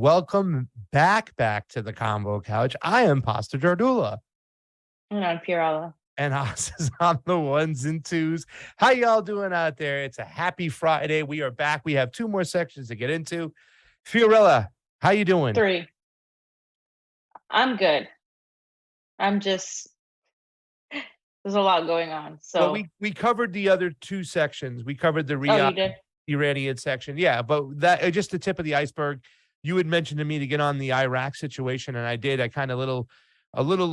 welcome back to the Combo Couch. I am Pasta Jardula. And I'm Pirella. And Haas is on the ones and twos. How y'all doing out there? It's a happy Friday. We are back. We have 2 more sections to get into. Fiorella, how you doing? 3. I'm good. I'm just, there's a lot going on. So well, we covered the other 2 sections. We covered the you did? Iranian section. Yeah, but that just the tip of the iceberg. You had mentioned to me to get on the Iraq situation, and I did. I kind of a little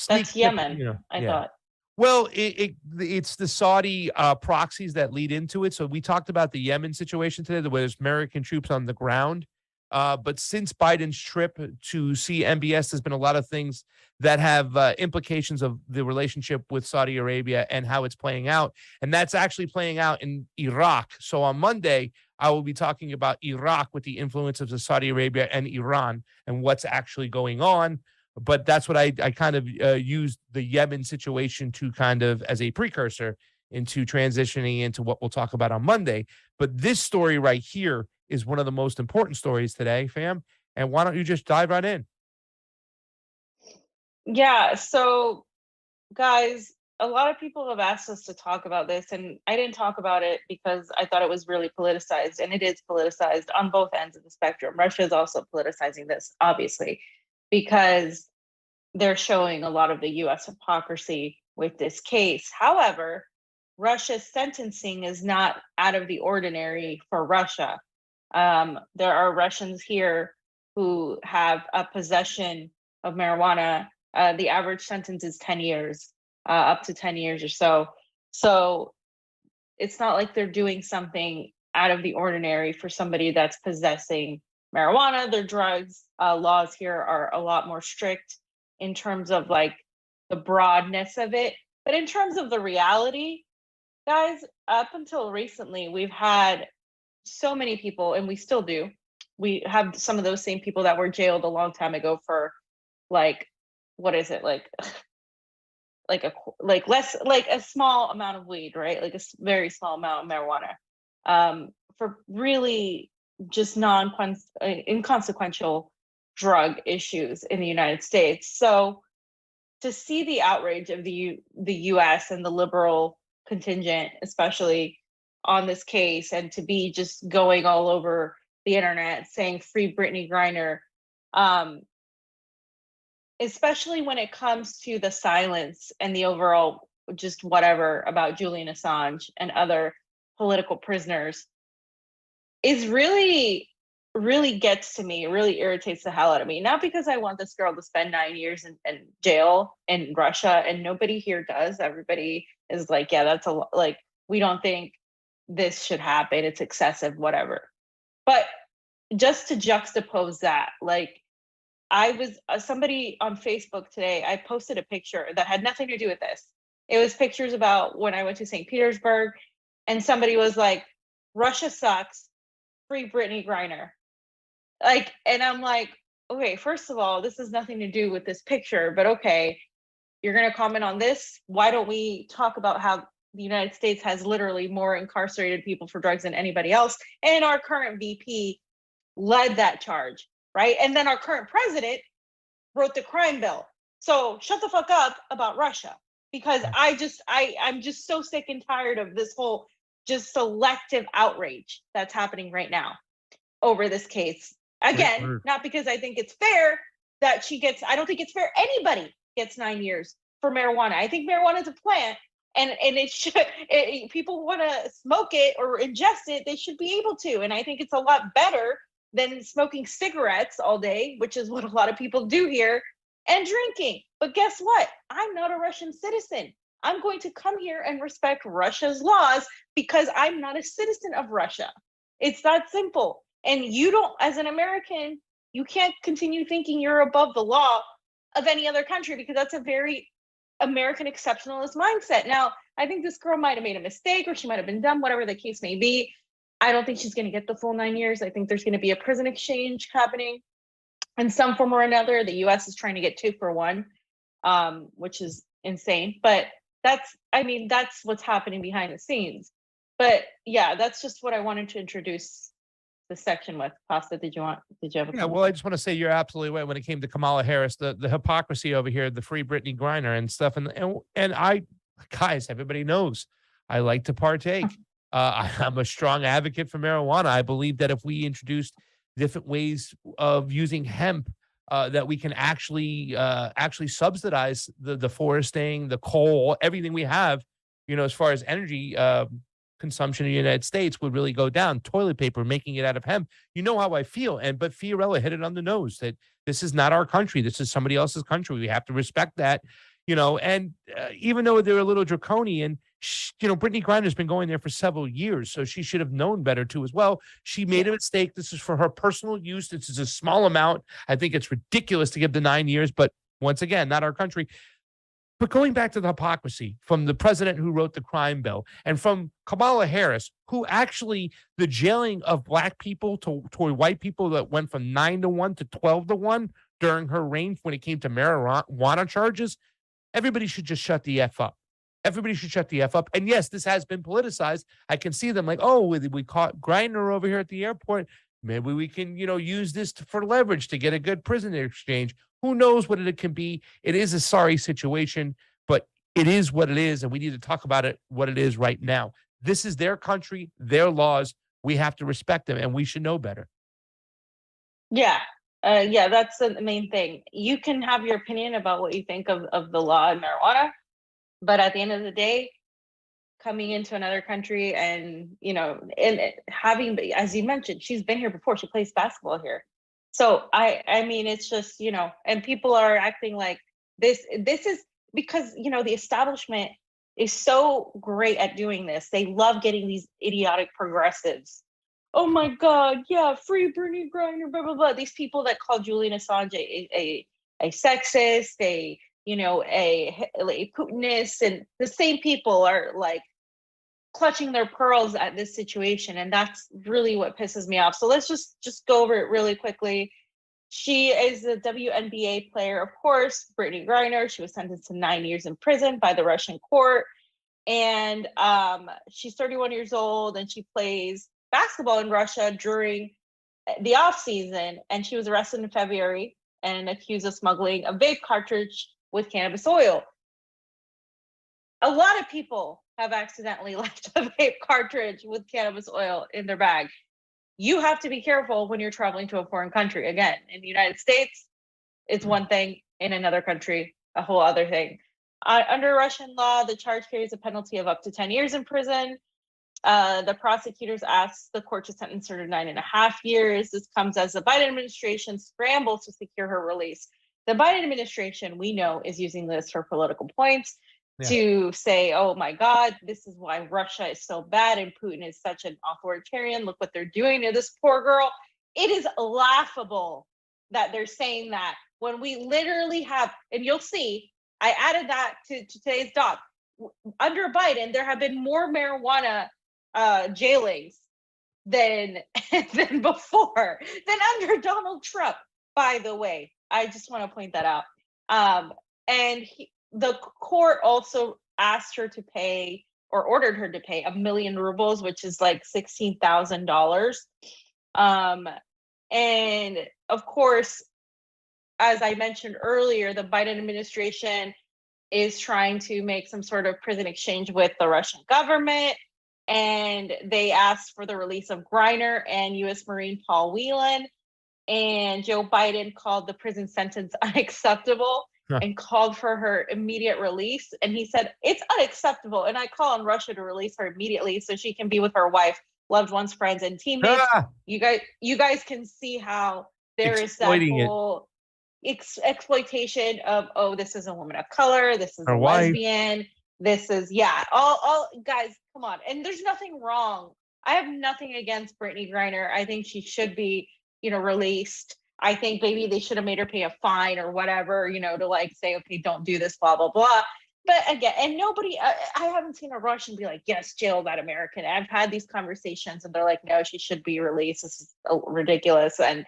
That's Yemen, I thought. Well, it's the Saudi proxies that lead into it. So we talked about the Yemen situation today, where there's American troops on the ground. But since Biden's trip to see MBS, there's been a lot of things that have implications of the relationship with Saudi Arabia and how it's playing out. And that's actually playing out in Iraq. So on Monday, I will be talking about Iraq with the influence of Saudi Arabia and Iran and what's actually going on. But that's what I kind of used the Yemen situation to kind of as a precursor into transitioning into what we'll talk about on Monday. But this story right here is one of the most important stories today, fam. And why don't you just dive right in? Yeah. So, guys, a lot of people have asked us to talk about this, and I didn't talk about it because I thought it was really politicized, and it is politicized on both ends of the spectrum. Russia is also politicizing this, obviously, because they're showing a lot of the U.S. hypocrisy with this case. However, Russia's sentencing is not out of the ordinary for Russia. There are Russians here who have a possession of marijuana. The average sentence is 10 years, up to 10 years or so. So it's not like they're doing something out of the ordinary for somebody that's possessing marijuana. Their drugs laws here are a lot more strict in terms of like the broadness of it. But in terms of the reality, guys, up until recently, we've had so many people, and we still do. We have some of those same people that were jailed a long time ago for like, what is it? Like a small amount of weed, right? Like a very small amount of marijuana, for really just inconsequential drug issues in the United States. So to see the outrage of the US and the liberal contingent, especially on this case, and to be just going all over the internet saying free Brittney Griner, especially when it comes to the silence and the overall just whatever about Julian Assange and other political prisoners, is really gets to me, really irritates the hell out of me. Not because I want this girl to spend 9 years in jail in Russia, and nobody here does. Everybody is like, yeah, that's like, we don't think this should happen. It's excessive, whatever. But just to juxtapose that, like, I was somebody on Facebook today, I posted a picture that had nothing to do with this. It was pictures about when I went to St. Petersburg, and somebody was like, Russia sucks, free Brittney Griner. Like, and I'm like, okay, first of all, this has nothing to do with this picture, but okay, you're going to comment on this. Why don't we talk about how the United States has literally more incarcerated people for drugs than anybody else? And our current VP led that charge, right? And then our current president wrote the crime bill. So shut the fuck up about Russia, because I'm just so sick and tired of this whole just selective outrage that's happening right now over this case. Again, not because I think it's fair that she gets, I don't think it's fair anybody gets 9 years for marijuana. I think marijuana is a plant, and it should, people want to smoke it or ingest it, they should be able to. And I think it's a lot better than smoking cigarettes all day, which is what a lot of people do here, and drinking. But guess what? I'm not a Russian citizen. I'm going to come here and respect Russia's laws because I'm not a citizen of Russia. It's that simple. And you don't, as an American, you can't continue thinking you're above the law of any other country, because that's a very American exceptionalist mindset. Now, I think this girl might have made a mistake, or she might have been dumb, whatever the case may be. I don't think she's going to get the full 9 years. I think there's going to be a prison exchange happening in some form or another. The US is trying to get 2 for 1, which is insane. But that's what's happening behind the scenes. But yeah, that's just what I wanted to introduce the section with. Pasta, did you have a Yeah, comment? well, I just want to say you're absolutely right when it came to Kamala Harris, the hypocrisy over here, the free Brittney Griner and stuff, and I, guys, everybody knows I like to partake. I'm a strong advocate for marijuana. I believe that if we introduced different ways of using hemp, that we can actually subsidize the foresting, the coal, everything we have, as far as energy consumption in the United States would really go down. Toilet paper, making it out of hemp. You know how I feel. But Fiorella hit it on the nose that this is not our country. This is somebody else's country. We have to respect that, and even though they're a little draconian, Brittney Griner has been going there for several years, so she should have known better too as well. She made a mistake. This is for her personal use. This is a small amount. I think it's ridiculous to give the 9 years, but once again, not our country. But going back to the hypocrisy from the president who wrote the crime bill and from Kamala Harris, who actually the jailing of black people toward white people that went from 9-1 to 12-1 during her reign when it came to marijuana charges, everybody should just shut the F up. Everybody should shut the F up. And yes, this has been politicized. I can see them like, oh, we caught Griner over here at the airport. Maybe we can, use this for leverage to get a good prisoner exchange. Who knows what it can be? It is a sorry situation, but it is what it is, and we need to talk about it what it is right now. This is their country, their laws. We have to respect them, and we should know better. Yeah. Yeah, that's the main thing. You can have your opinion about what you think of the law in marijuana, but at the end of the day, coming into another country and, and having, as you mentioned, she's been here before. She plays basketball here. So I mean, it's just, and people are acting like this is because, the establishment is so great at doing this. They love getting these idiotic progressives. Oh my God, yeah, free Brittney Griner, blah, blah, blah. These people that call Julian Assange a sexist, a Putinist, and the same people are like clutching their pearls at this situation, and that's really what pisses me off. So let's just go over it really quickly. She is a WNBA player, of course, Brittney Griner. She was sentenced to 9 years in prison by the Russian court, and she's 31 years old, and she plays basketball in Russia during the off season, and she was arrested in February and accused of smuggling a vape cartridge with cannabis oil. A lot of people have accidentally left a vape cartridge with cannabis oil in their bag. You have to be careful when you're traveling to a foreign country. Again, in the United States, it's one thing. In another country, a whole other thing. Under Russian law, the charge carries a penalty of up to 10 years in prison. The prosecutors asked the court to sentence her to 9.5 years. This comes as the Biden administration scrambles to secure her release. The Biden administration, we know, is using this for political points. Yeah. To say, oh my God, this is why Russia is so bad and Putin is such an authoritarian. Look what they're doing to this poor girl. It is laughable that they're saying that when we literally have, and you'll see, I added that to today's doc. Under Biden, there have been more marijuana jailings than before, than under Donald Trump, by the way. I just want to point that out. And the court also asked her to pay, or ordered her to pay, 1 million rubles, which is like $16,000. And of course, as I mentioned earlier, the Biden administration is trying to make some sort of prison exchange with the Russian government. And they asked for the release of Griner and U.S. Marine Paul Whelan. And Joe Biden called the prison sentence unacceptable and called for her immediate release. And he said, it's unacceptable. And I call on Russia to release her immediately so she can be with her wife, loved ones, friends, and teammates. You guys can see how there is that whole exploitation of, oh, this is a woman of color, this is a lesbian, this is, all guys, come on. And there's nothing wrong. I have nothing against Brittney Griner. I think she should be, released. I think maybe they should have made her pay a fine or whatever, to like say, okay, don't do this, blah, blah, blah. But again, and nobody, I haven't seen a Russian be like, yes, jail that American. I've had these conversations and they're like, no, she should be released. This is ridiculous. And,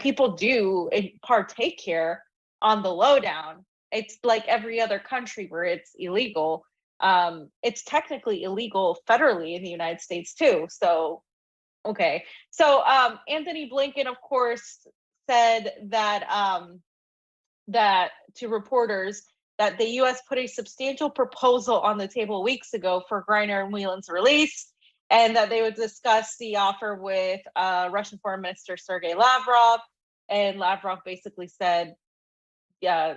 people do partake here on the lowdown. It's like every other country where it's illegal. It's technically illegal federally in the United States too. So Okay. So Anthony Blinken, of course, said that to reporters that the U.S. put a substantial proposal on the table weeks ago for Griner and Whelan's release, and that they would discuss the offer with Russian Foreign Minister Sergei Lavrov. And Lavrov basically said, yeah,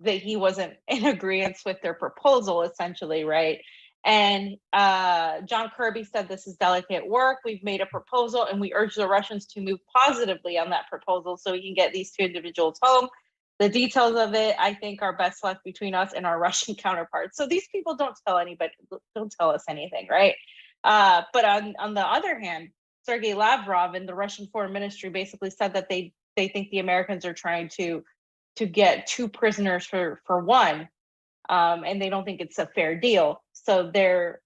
that he wasn't in agreement with their proposal, essentially, right? And John Kirby said, this is delicate work. We've made a proposal and we urge the Russians to move positively on that proposal so we can get these two individuals home. The details of it, I think, are best left between us and our Russian counterparts. So these people don't tell anybody, don't tell us anything, right? But on the other hand, Sergei Lavrov and the Russian Foreign Ministry basically said that they think the Americans are trying to get two prisoners for one, and they don't think it's a fair deal. So they're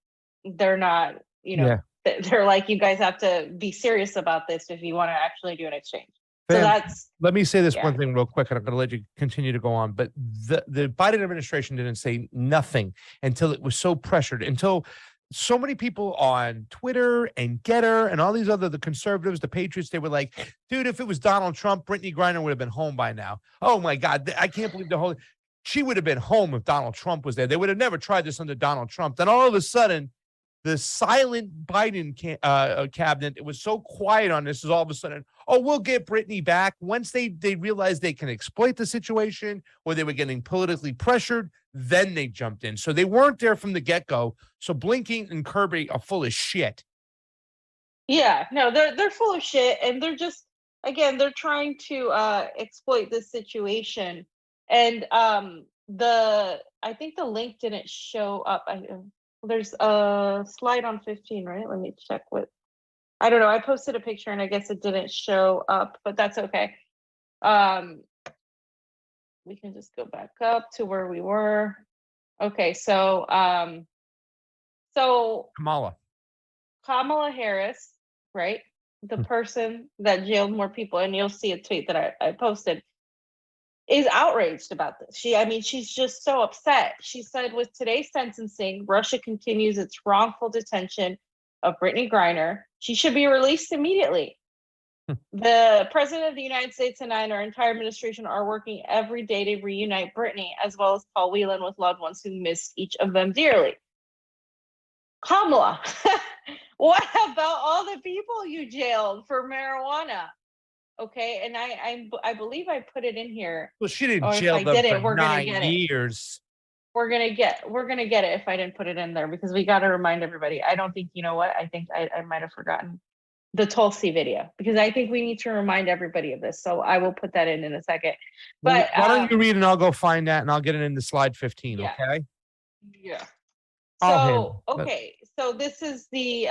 not, they're like, you guys have to be serious about this if you want to actually do an exchange. So that's. Let me say this one thing real quick, and I'm going to let you continue to go on. But the Biden administration didn't say nothing until it was so pressured, until so many people on Twitter and Getter and all these the conservatives, the patriots, they were like, dude, if it was Donald Trump, Brittney Griner would have been home by now. Oh my God, I can't believe she would have been home if Donald Trump was there. They would have never tried this under Donald Trump. Then all of a sudden, the silent Biden cabinet, it was so quiet on this, is all of a sudden, oh, we'll get Brittney back. Once they realized they can exploit the situation, or they were getting politically pressured, then they jumped in. So they weren't there from the get-go. So Blinken and Kirby are full of shit. Yeah, no, they're full of shit, and they're just, again, they're trying to exploit this situation. And I think the link didn't show up. There's a slide on 15, right? Let me check I don't know. I posted a picture and I guess it didn't show up, but that's okay. We can just go back up to where we were. Okay, so Kamala Harris, right? The person that jailed more people, and you'll see a tweet that I posted, is outraged about this. She's just so upset. She said, with today's sentencing, Russia continues its wrongful detention of Brittney Griner. She should be released immediately. The President of the United States and I and our entire administration are working every day to reunite Brittney, as well as Paul Whelan, with loved ones who miss each of them dearly. Kamala, what about all the people you jailed for marijuana? Okay, and I believe I put it in here. Well, she didn't jail them for 9 years. We're gonna get it if I didn't put it in there, because we got to remind everybody. I don't think, you know what? I think I might have forgotten the Tulsi video, because I think we need to remind everybody of this. So I will put that in a second. But why don't you read and I'll go find that and I'll get it into slide 15. Yeah. Okay. Yeah. So okay, so this is the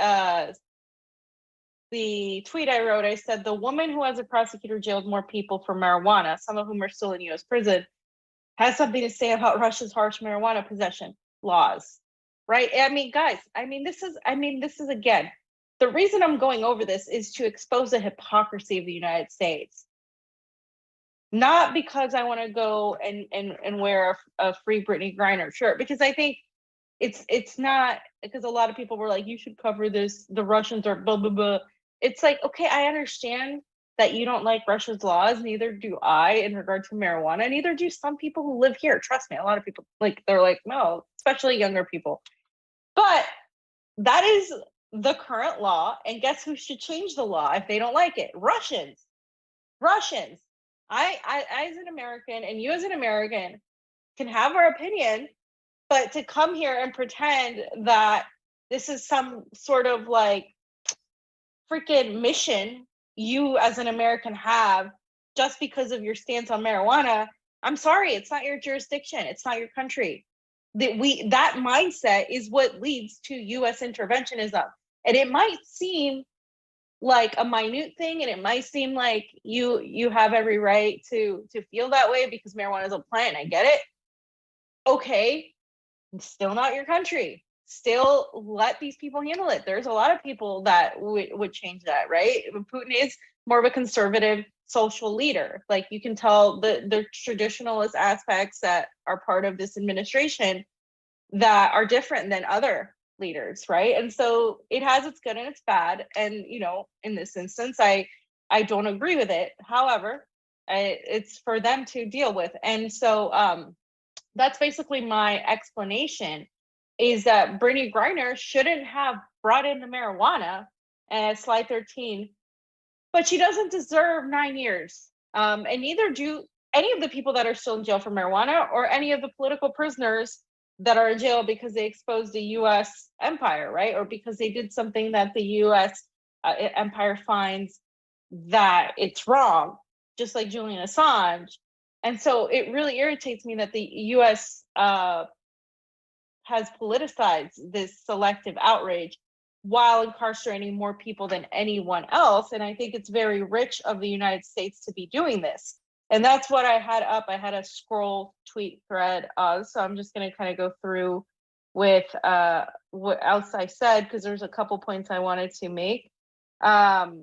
tweet I wrote. I said, the woman who, as a prosecutor, jailed more people for marijuana, some of whom are still in U.S. prison, has something to say about Russia's harsh marijuana possession laws, right? Guys, this is again, the reason I'm going over this is to expose the hypocrisy of the United States. Not because I want to go and wear a free Brittney Griner shirt, because I think it's not, because a lot of people were like, you should cover this, the Russians are blah, blah, blah. It's like, okay, I understand that you don't like Russia's laws, neither do I in regard to marijuana, neither do some people who live here. Trust me, a lot of people, they're like, no, especially younger people. But that is the current law, and guess who should change the law if they don't like it? Russians. I as an American, and you as an American, can have our opinion, but to come here and pretend that this is some sort of freaking mission you as an American have just because of your stance on marijuana, I'm sorry, it's not your jurisdiction. It's not your country. That mindset is what leads to U.S. interventionism. And it might seem like a minute thing, and it might seem like you have every right to feel that way because marijuana is a plant. I get it. Okay, still not your country. Still let these people handle it. There's a lot of people that would change that, right? Putin is more of a conservative social leader. You can tell the traditionalist aspects that are part of this administration that are different than other leaders, right? And so it has its good and its bad. And in this instance, I don't agree with it. However, it's for them to deal with. And so that's basically my explanation, is that Brittney Griner shouldn't have brought in the marijuana at slide 13, but she doesn't deserve 9 years. And neither do any of the people that are still in jail for marijuana, or any of the political prisoners that are in jail because they exposed the U.S. empire, right? Or because they did something that the U.S. Empire finds that it's wrong, just like Julian Assange. And so it really irritates me that the U.S. Has politicized this selective outrage while incarcerating more people than anyone else. And I think it's very rich of the United States to be doing this. And that's what I had up. I had a scroll tweet thread. So I'm just going to kind of go through with what else I said, because there's a couple points I wanted to make. Like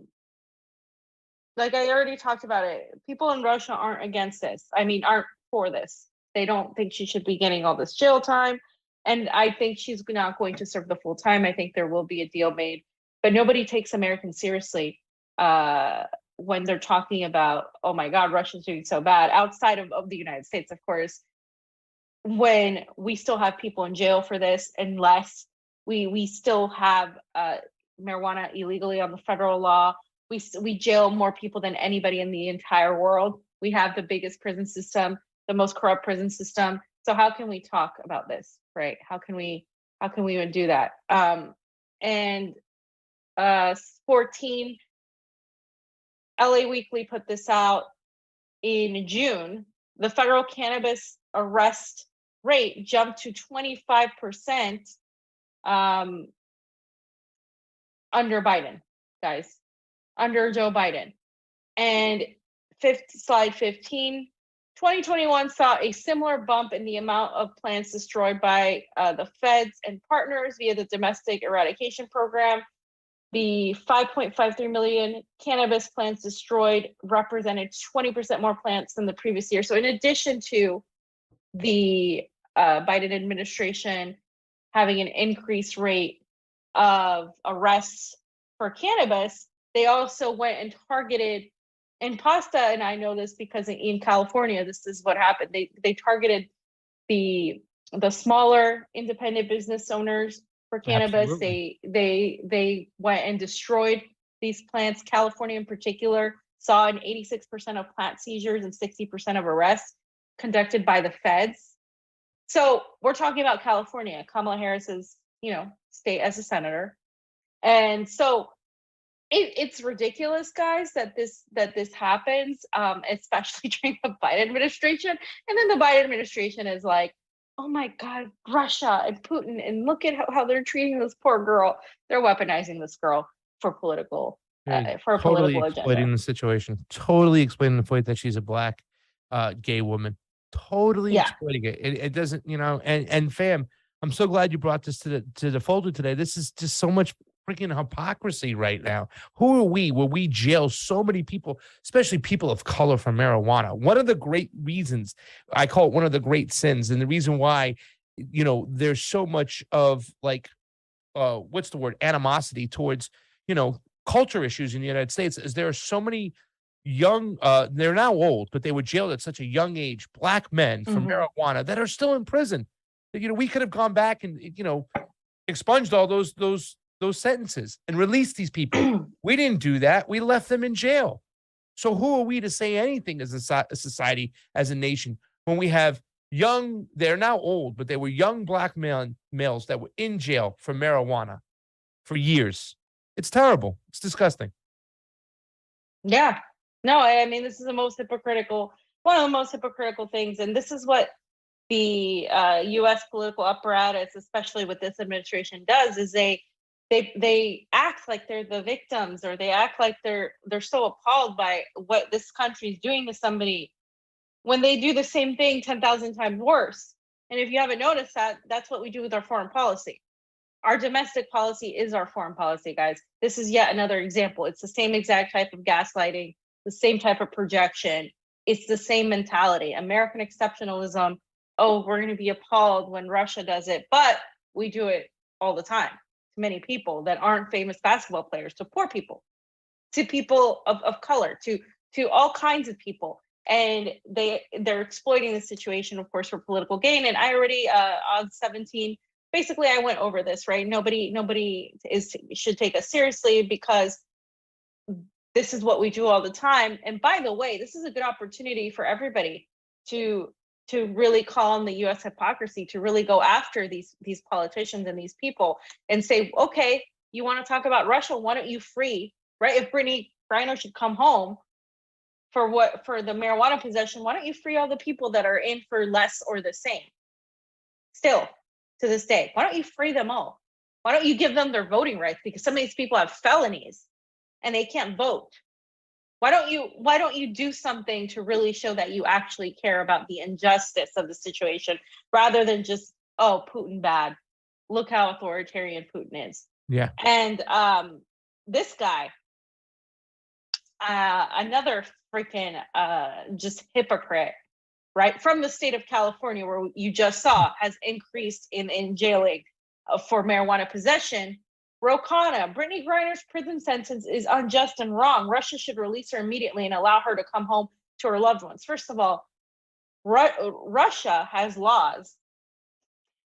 I already talked about it. People in Russia aren't against this. I mean, aren't for this. They don't think she should be getting all this jail time. And I think she's not going to serve the full time. I think there will be a deal made. But nobody takes Americans seriously when they're talking about, oh my God, Russia's doing so bad, outside of the United States, of course, when we still have people in jail for this, unless we still have marijuana illegally on the federal law. We jail more people than anybody in the entire world. We have the biggest prison system, the most corrupt prison system. So how can we talk about this, right? How can we even do that? And 14, LA Weekly put this out in June. The federal cannabis arrest rate jumped to 25% under Biden, guys, under Joe Biden. And slide 15, 2021 saw a similar bump in the amount of plants destroyed by the feds and partners via the domestic eradication program. The 5.53 million cannabis plants destroyed represented 20% more plants than the previous year. So in addition to the Biden administration having an increased rate of arrests for cannabis, they also went and targeted in pasta, and I know this because in California, this is what happened. They targeted the smaller independent business owners for cannabis. Absolutely. They went and destroyed these plants. California in particular saw an 86% of plant seizures and 60% of arrests conducted by the feds. So we're talking about California, Kamala Harris's, state as a senator. And so it's ridiculous, guys, that this happens, especially during the Biden administration. And then the Biden administration is like, oh my God, Russia and Putin, and look at how they're treating this poor girl. They're weaponizing this girl for political for a Totally political exploiting agenda. the situation. Totally explaining the point that she's a black gay woman. Totally Yeah. exploiting it. It doesn't, and fam, I'm so glad you brought this to the folder today. This is just so much freaking hypocrisy right now. Who are we where we jail so many people, especially people of color, for marijuana? One of the great reasons, I call it one of the great sins, and the reason why, there's so much of what's the word, animosity towards, culture issues in the United States, is there are so many young, they're now old, but they were jailed at such a young age, black men for marijuana that are still in prison. We could have gone back and, expunged all those sentences and released these people. We didn't do that. We left them in jail. So who are we to say anything as a society, as a nation, when we have they're now old, but they were young black males that were in jail for marijuana for years. It's terrible. It's disgusting. Yeah. No, I mean, this is one of the most hypocritical things. And this is what the U.S. political apparatus, especially with this administration, does, is they act like they're the victims, or they act like they're so appalled by what this country is doing to somebody, when they do the same thing 10,000 times worse. And if you haven't noticed that, that's what we do with our foreign policy. Our domestic policy is our foreign policy, guys. This is yet another example. It's the same exact type of gaslighting, the same type of projection. It's the same mentality. American exceptionalism. Oh, we're going to be appalled when Russia does it, but we do it all the time to many people that aren't famous basketball players, to poor people, to people of color, to all kinds of people. And they're exploiting the situation, of course, for political gain. And I already on 17, basically I went over this, right? Nobody should take us seriously because this is what we do all the time. And by the way, this is a good opportunity for everybody to really call on the U.S. hypocrisy, to really go after these politicians and these people and say, okay, you want to talk about Russia? Why don't you free, right? If Brittney Griner should come home for the marijuana possession, why don't you free all the people that are in for less or the same? Still, to this day, why don't you free them all? Why don't you give them their voting rights? Because some of these people have felonies and they can't vote. Why don't you do something to really show that you actually care about the injustice of the situation rather than just, oh, Putin bad. Look how authoritarian Putin is. Yeah. And this guy, another freaking just hypocrite, right? From the state of California, where you just saw has increased in jailing for marijuana possession. Rokana, Brittney Griner's prison sentence is unjust and wrong. Russia should release her immediately and allow her to come home to her loved ones. First of all, Russia has laws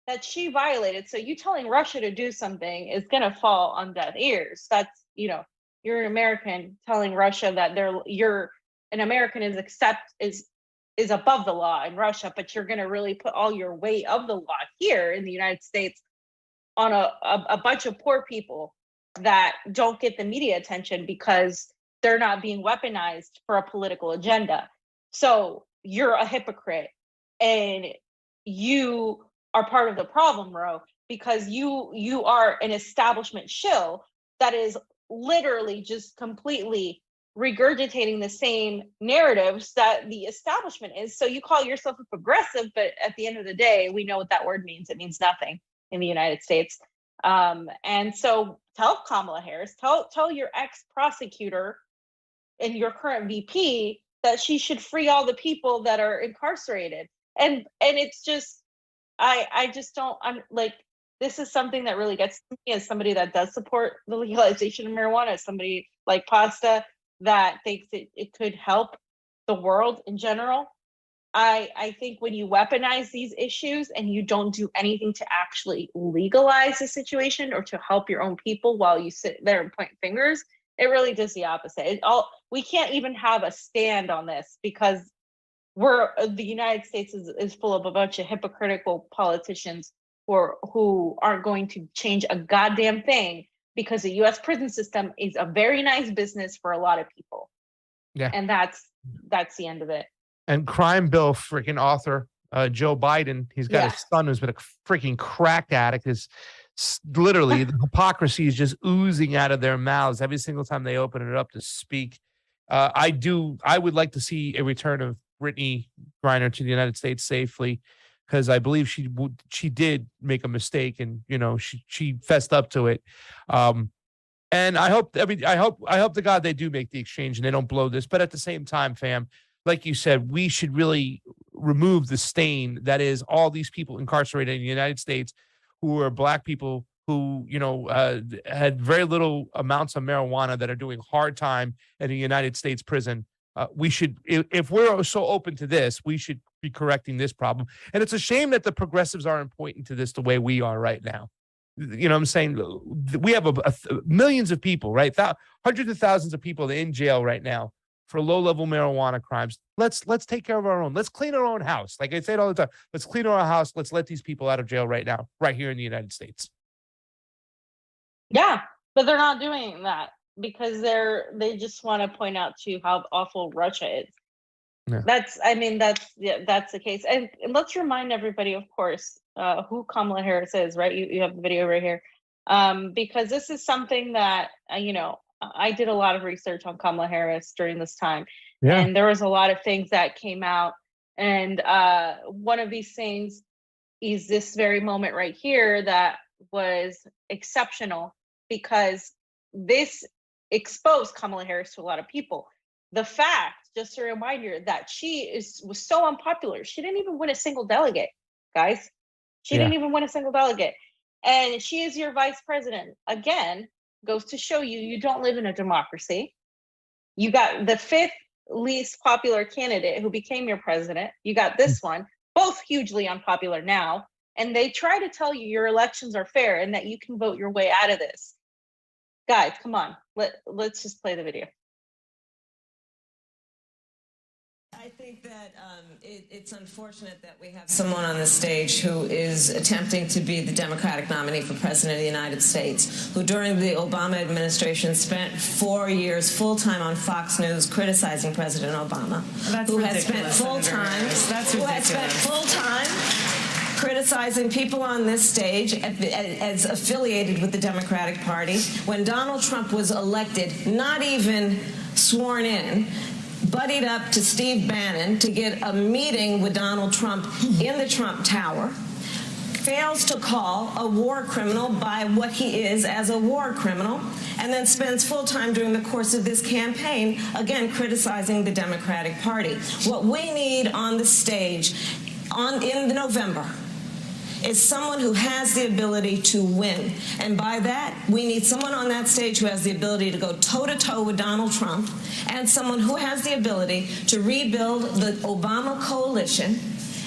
that she violated. So you telling Russia to do something is going to fall on deaf ears. That's, you're an American telling Russia that you're an American is above the law in Russia, but you're going to really put all your weight of the law here in the United States on a bunch of poor people that don't get the media attention because they're not being weaponized for a political agenda. So you're a hypocrite and you are part of the problem, Ro, because you are an establishment shill that is literally just completely regurgitating the same narratives that the establishment is. So you call yourself a progressive, but at the end of the day, we know what that word means. It means nothing in the United States. And so tell Kamala Harris, tell your ex-prosecutor and your current VP that she should free all the people that are incarcerated. And it's just, I just don't, I'm like, this is something that really gets to me as somebody that does support the legalization of marijuana, as somebody like Pasta that thinks it could help the world in general. I think when you weaponize these issues and you don't do anything to actually legalize the situation or to help your own people while you sit there and point fingers, it really does the opposite. We can't even have a stand on this because the United States is full of a bunch of hypocritical politicians who aren't going to change a goddamn thing because the U.S. prison system is a very nice business for a lot of people. Yeah. And that's the end of it. And crime bill freaking author Joe Biden, he's got a son who's been a freaking crack addict. Is literally the hypocrisy is just oozing out of their mouths every single time they open it up to speak. I would like to see a return of Brittney Griner to the United States safely, because I believe she did make a mistake and she fessed up to it. And I hope to God they do make the exchange and they don't blow this. But at the same time, fam, like you said, we should really remove the stain that is all these people incarcerated in the United States who are Black people who, had very little amounts of marijuana that are doing hard time in a United States prison. We should, if we're so open to this, we should be correcting this problem. And it's a shame that the progressives aren't pointing to this the way we are right now. You know what I'm saying? We have millions of people, right? Hundreds of thousands of people in jail right now for low-level marijuana crimes. Let's take care of our own. Let's clean our own house. Like I say it all the time. Let's clean our house. Let's let these people out of jail right now, right here in the United States. Yeah, but they're not doing that because they just want to point out to how awful Russia is. Yeah. That's the case. And let's remind everybody, of course, who Kamala Harris is, right? You have the video right here. Because this is something that, I did a lot of research on Kamala Harris during this time. Yeah. And there was a lot of things that came out. And one of these things is this very moment right here that was exceptional because this exposed Kamala Harris to a lot of people. The fact, just a reminder, that she was so unpopular. She didn't even win a single delegate, guys. She didn't even win a single delegate. and she is your vice president. Again, goes to show you, you don't live in a democracy. You got the fifth least popular candidate who became your president. You got this one, both hugely unpopular now. And they try to tell you your elections are fair and that you can vote your way out of this. Guys, come on. Let's just play the video. I think that it's unfortunate that we have someone on the stage who is attempting to be the Democratic nominee for President of the United States, who during the Obama administration spent 4 years full-time on Fox News criticizing President Obama, who has spent full-time criticizing people on this stage as affiliated with the Democratic Party. When Donald Trump was elected, not even sworn in, buddied up to Steve Bannon to get a meeting with Donald Trump in the Trump Tower, fails to call a war criminal by what he is as a war criminal, and then spends full time during the course of this campaign, again, criticizing the Democratic Party. What we need on the stage in November is someone who has the ability to win. And by that, we need someone on that stage who has the ability to go toe-to-toe with Donald Trump, and someone who has the ability to rebuild the Obama coalition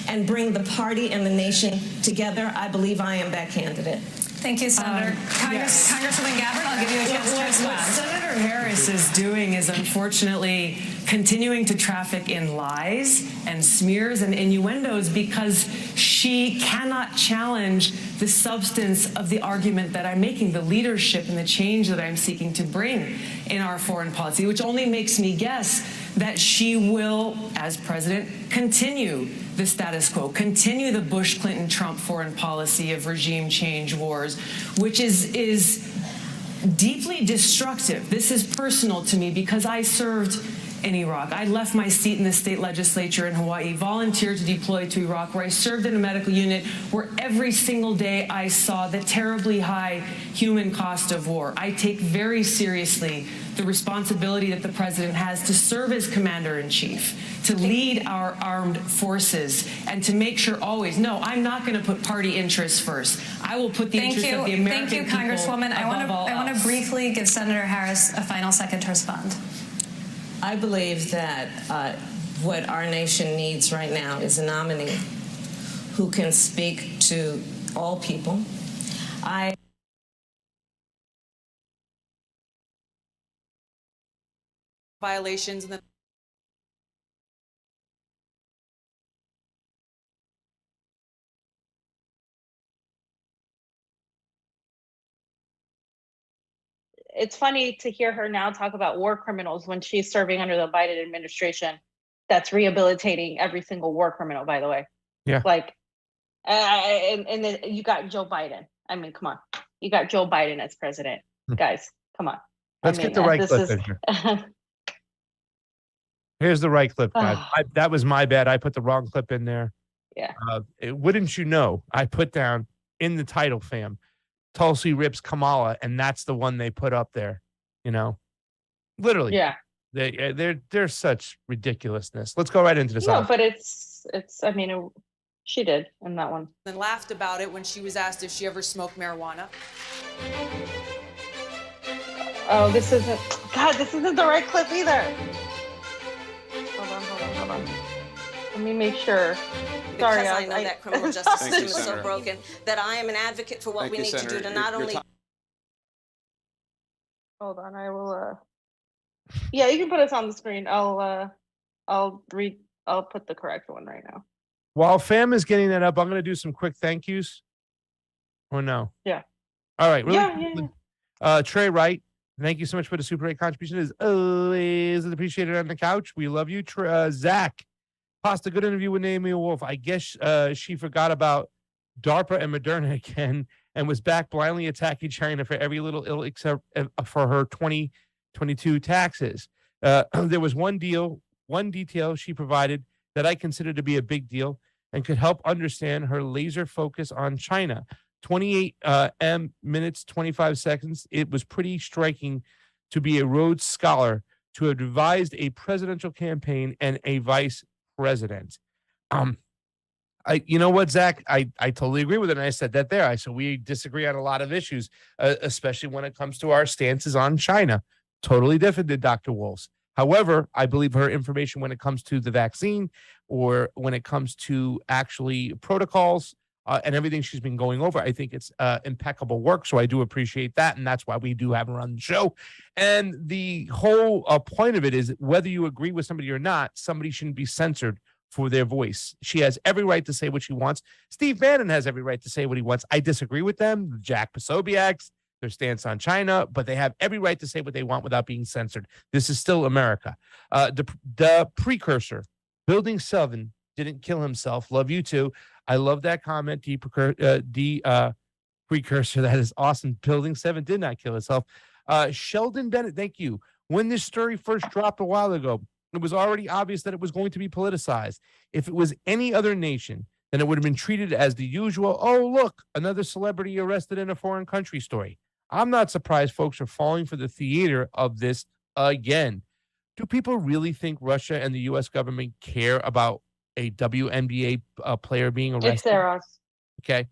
and bring the party and the nation together. I believe I am that candidate. Thank you, Senator. Yes. Congresswoman Gabbard, I'll give you a chance to respond. What Senator Harris is doing is unfortunately continuing to traffic in lies and smears and innuendos because she cannot challenge the substance of the argument that I'm making, the leadership and the change that I'm seeking to bring in our foreign policy, which only makes me guess that she will, as president, continue the status quo, continue the Bush, Clinton, Trump foreign policy of regime change wars, which is deeply destructive. This is personal to me because I served in Iraq. I left my seat in the state legislature in Hawaii, volunteered to deploy to Iraq, where I served in a medical unit where every single day I saw the terribly high human cost of war. I take very seriously the responsibility that the president has to serve as commander-in-chief, to lead our armed forces, and to make sure always, no, I'm not going to put party interests first. I will put the interests of the American people above all else. Thank you, Congresswoman. I want to briefly give Senator Harris a final second to respond. I believe that what our nation needs right now is a nominee who can speak to all people. Violations. It's funny to hear her now talk about war criminals when she's serving under the Biden administration that's rehabilitating every single war criminal, by the way. Yeah. Like, and then you got Joe Biden. I mean, come on. You got Joe Biden as president. Guys, come on. Let's get the right clip in here. Here's the right clip, guys. That was my bad. I put the wrong clip in there. Yeah. Wouldn't you know, I put down in the title, fam, Tulsi rips Kamala, and that's the one they put up there, you know, literally. Yeah. They're such ridiculousness. Let's go right into this. No, but it's, I mean, she did in that one. And laughed about it when she was asked if she ever smoked marijuana. Oh, this isn't the right clip either. Hold on. Let me make sure. Sorry, because I know that criminal justice system is so Senator. broken that I am an advocate for what we need to do to not only. Hold on, I will. Yeah, you can put us on the screen. I'll put the correct one right now. While fam is getting that up, I'm going to do some quick thank yous. Or no? Yeah. All right. Really Yeah. quickly. Trey Wright, thank you so much for the Super 8 contribution. Is always appreciated on the couch. We love you. Zach, Pasta, good interview with Naomi Wolf. I guess she forgot about DARPA and Moderna again and was back blindly attacking China for every little ill except for her 2022 taxes. There was one detail she provided that I consider to be a big deal and could help understand her laser focus on China. 28 minutes, 25 seconds. It was pretty striking to be a Rhodes Scholar, to have devised a presidential campaign and a vice president. You know what, Zach? I totally agree with it. And I said that there. I said we disagree on a lot of issues, especially when it comes to our stances on China. Totally different than Dr. Wolf's. However, I believe her information when it comes to the vaccine or when it comes to actually protocols and everything she's been going over, I think it's impeccable work. So I do appreciate that. And that's why we do have her on the show. And the whole point of it is whether you agree with somebody or not, somebody shouldn't be censored for their voice. She has every right to say what she wants. Steve Bannon has every right to say what he wants. I disagree with them. Jack Posobiec's, their stance on China, but they have every right to say what they want without being censored. This is still America. The precursor, Building 7, didn't kill himself. Love you too. I love that comment. Precursor, that is awesome. Building 7 did not kill itself. Sheldon Bennett, thank you. When this story first dropped a while ago, it was already obvious that it was going to be politicized. If it was any other nation, then it would have been treated as the usual, oh, look, another celebrity arrested in a foreign country story. I'm not surprised folks are falling for the theater of this again. Do people really think Russia and the U.S. government care about a WNBA player being arrested? It's Theros. Okay.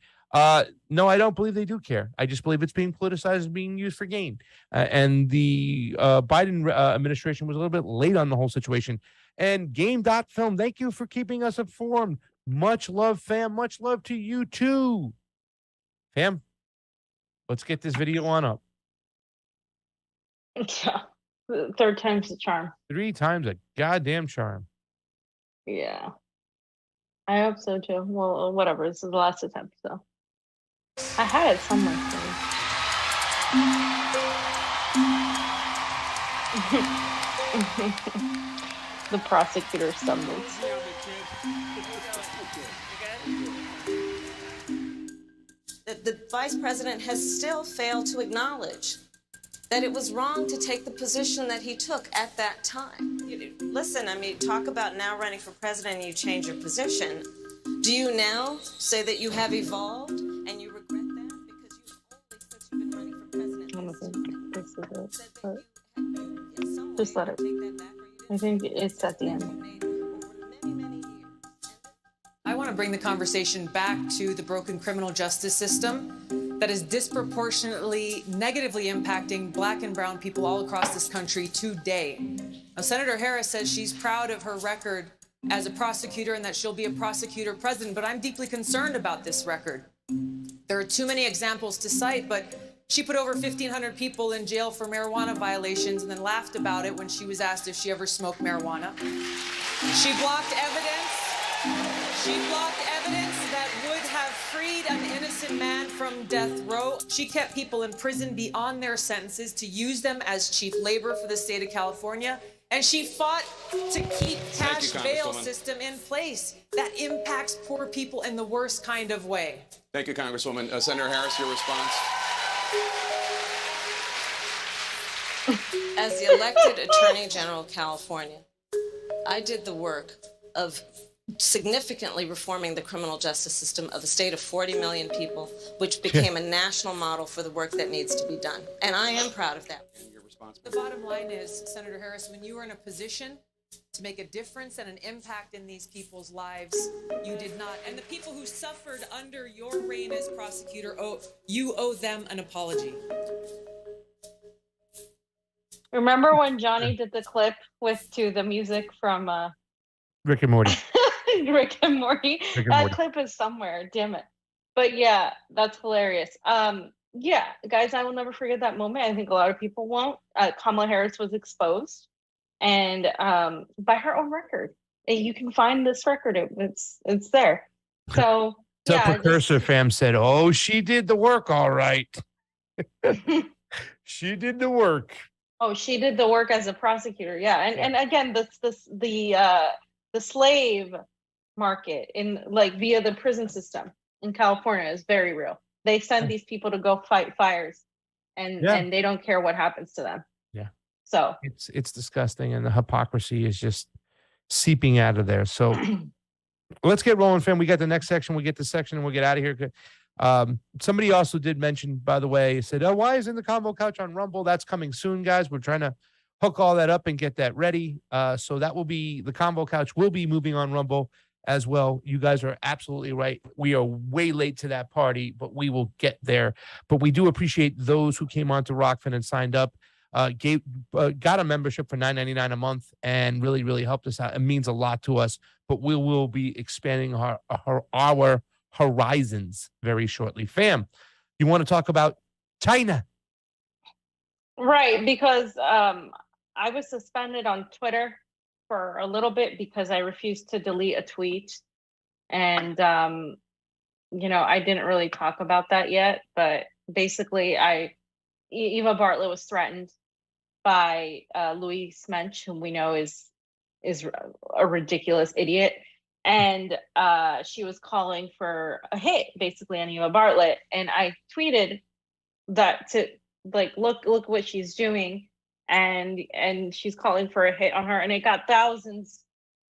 No, I don't believe they do care. I just believe it's being politicized and being used for gain. And the Biden administration was a little bit late on the whole situation. And Game.film, thank you for keeping us informed. Much love, fam. Much love to you too. Fam, let's get this video on up. Yeah. Third time's the charm. 3 times a goddamn charm. Yeah. I hope so too. Well, whatever. This is the last attempt, so. I had it somewhere. The prosecutor stumbles. The vice president has still failed to acknowledge that it was wrong to take the position that he took at that time. Listen, I mean, talk about now running for president and you change your position. Do you now say that you have evolved and you regret that? Because you've always, since you've been running for president, This is it. But just let it. I think it's at the end. I want to bring the conversation back to the broken criminal justice system that is disproportionately negatively impacting Black and brown people all across this country today. Now, Senator Harris says she's proud of her record as a prosecutor and that she'll be a prosecutor president, but I'm deeply concerned about this record. There are too many examples to cite, but she put over 1,500 people in jail for marijuana violations and then laughed about it when she was asked if she ever smoked marijuana. She blocked evidence. She blocked evidence that would have freed an innocent man from death row. She kept people in prison beyond their sentences to use them as cheap labor for the state of California. And she fought to keep cash bail system in place that impacts poor people in the worst kind of way. Thank you, Congresswoman. Senator Harris, your response? as the elected Attorney General of California, I did the work of significantly reforming the criminal justice system of a state of 40 million people, which became a national model for the work that needs to be done. And I am proud of that. The bottom line is, Senator Harris, when you were in a position to make a difference and an impact in these people's lives, you did not. And the people who suffered under your reign as prosecutor, you owe them an apology. Remember when Johnny did the clip to the music from Rick and Morty. Rick and Morty? Rick and That Morty. clip is somewhere, damn it. But yeah, that's hilarious. Yeah, guys, I will never forget that moment. I think a lot of people won't. Kamala Harris was exposed, and by her own record. And you can find this record. It's there. So The yeah, precursor fam said, "Oh, she did the work, all right. She did the work." Oh, she did the work as a prosecutor. Yeah, and again, the slave market in via the prison system in California is very real. They send these people to go fight fires, and they don't care what happens to them. Yeah. So It's disgusting, and the hypocrisy is just seeping out of there. So let's get rolling, fam. We got the next section. We get the section, and we'll get out of here. Somebody also did mention, by the way, said, "Oh, why isn't the Convo Couch on Rumble?" That's coming soon, guys. We're trying to hook all that up and get that ready. So that will be the Convo Couch will be moving on Rumble as well. You guys are absolutely right. We are way late to that party, but we will get there. But we do appreciate those who came on to Rockfin and signed up, got a membership for $9.99 a month, and really helped us out. It means a lot to us. But we will be expanding our horizons very shortly. Fam, you want to talk about China? Right, because I was suspended on Twitter for a little bit because I refused to delete a tweet. And, I didn't really talk about that yet, but basically Eva Bartlett was threatened by Louise Mensch, whom we know is a ridiculous idiot. And she was calling for a hit basically on Eva Bartlett. And I tweeted that to look what she's doing, and she's calling for a hit on her, and it got thousands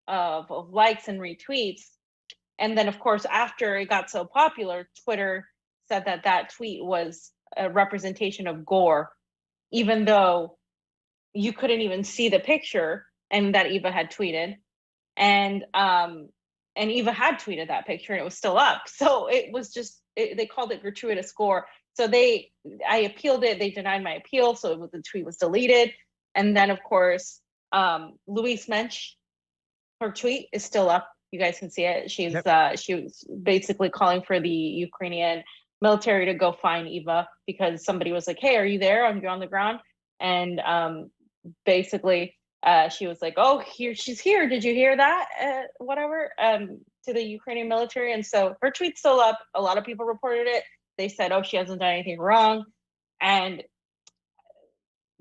of likes and retweets. And then of course, after it got so popular, Twitter said that tweet was a representation of gore, even though you couldn't even see the picture and that Eva had tweeted. And Eva had tweeted that picture and it was still up. So it was just, they called it gratuitous gore. So I appealed it. They denied my appeal. So the tweet was deleted. And then of course, Louise Mensch, her tweet is still up. You guys can see it. She was basically calling for the Ukrainian military to go find Eva because somebody was like, "Hey, are you there? I'm on the ground." And basically, she was like, "Oh, she's here. Did you hear that? Whatever." To the Ukrainian military, and so her tweet's still up. A lot of people reported it. They said, "Oh, she hasn't done anything wrong," and